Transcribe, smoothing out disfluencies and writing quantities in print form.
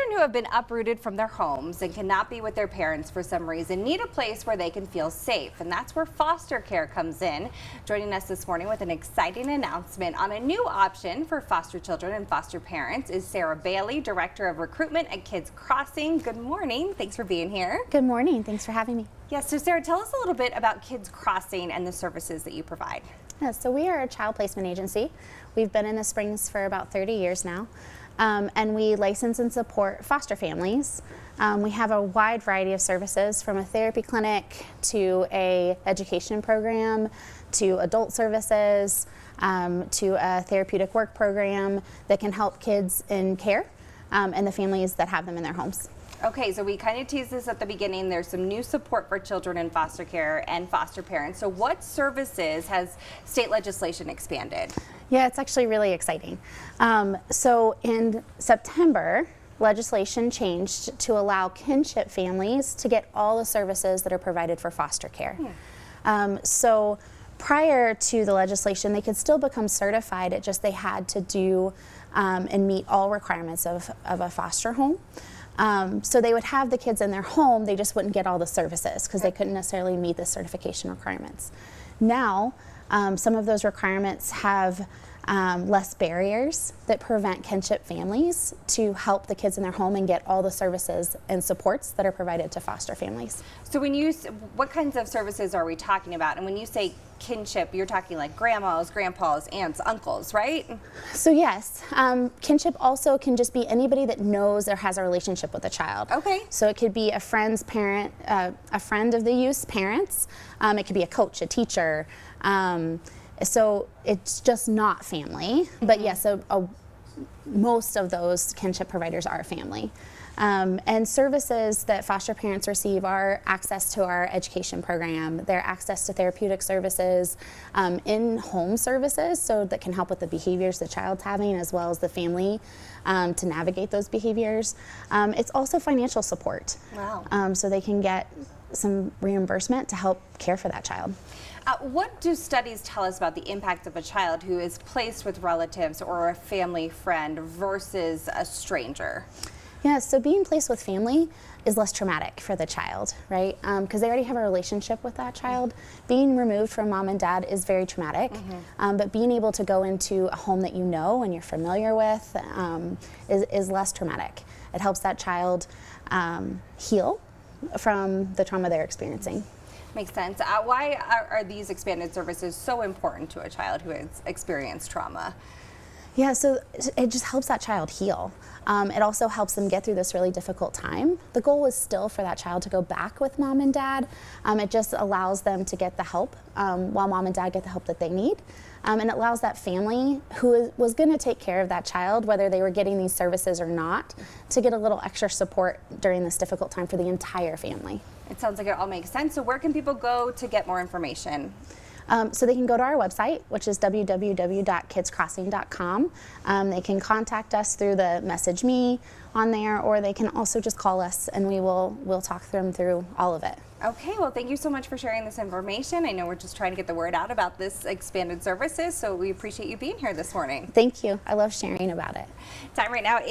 Children who have been uprooted from their homes and cannot be with their parents for some reason need a place where they can feel safe, and that's where foster care comes in. Joining us this morning with an exciting announcement on a new option for foster children and foster parents is Sarah Bailey, Director of Recruitment at Kids Crossing. Good morning. Thanks for being here. Good morning. Thanks for having me. Yes, so Sarah, tell us a little bit about Kids Crossing and the services that you provide. Yeah, so we are a child placement agency. We've been in the Springs for about 30 years now. And we license and support foster families. We have a wide variety of services, from a therapy clinic to a education program to adult services to a therapeutic work program that can help kids in care and the families that have them in their homes. Okay, so we kind of teased this at the beginning. There's some new support for children in foster care and foster parents. So what services has state legislation expanded? Yeah, it's actually really exciting. So in September, legislation changed to allow kinship families to get all the services that are provided for foster care. So prior to the legislation, they could still become certified. It just they had to do and meet all requirements of a foster home. So they would have the kids in their home, they just wouldn't get all the services because they couldn't necessarily meet the certification requirements. Now, some of those requirements have less barriers that prevent kinship families to help the kids in their home and get all the services and supports that are provided to foster families. So when you, what kinds of services are we talking about? And when you say kinship, you're talking like grandmas, grandpas, aunts, uncles, right? So yes, kinship also can just be anybody that knows or has a relationship with a child. Okay. So it could be a friend's parent, a friend of the youth's parents. It could be a coach, a teacher. So it's just not family, but yes, most of those kinship providers are family. And services that foster parents receive are access to our education program, their access to therapeutic services, in-home services, so that can help with the behaviors the child's having as well as the family to navigate those behaviors. It's also financial support. Wow. So they can get some reimbursement to help care for that child. What do studies tell us about the impact of a child who is placed with relatives or a family friend versus a stranger? Yeah, so being placed with family is less traumatic for the child, right? Because they already have a relationship with that child. Being removed from mom and dad is very traumatic, but being able to go into a home that you know and you're familiar with is less traumatic. It helps that child heal from the trauma they're experiencing. Makes sense. Why are these expanded services so important to a child who has experienced trauma? Yeah, so it just helps that child heal. It also helps them get through this really difficult time. The goal is still for that child to go back with mom and dad. It just allows them to get the help while mom and dad get the help that they need. And it allows that family who was going to take care of that child, whether they were getting these services or not, to get a little extra support during this difficult time for the entire family. It sounds like it all makes sense. So where can people go to get more information? So they can go to our website, which is www.kidscrossing.com. They can contact us through the message me on there, or they can also just call us and we'll talk them through all of it. Okay, well, thank you so much for sharing this information. I know we're just trying to get the word out about this expanded services, so we appreciate you being here this morning. Thank you. I love sharing about it. Time right now is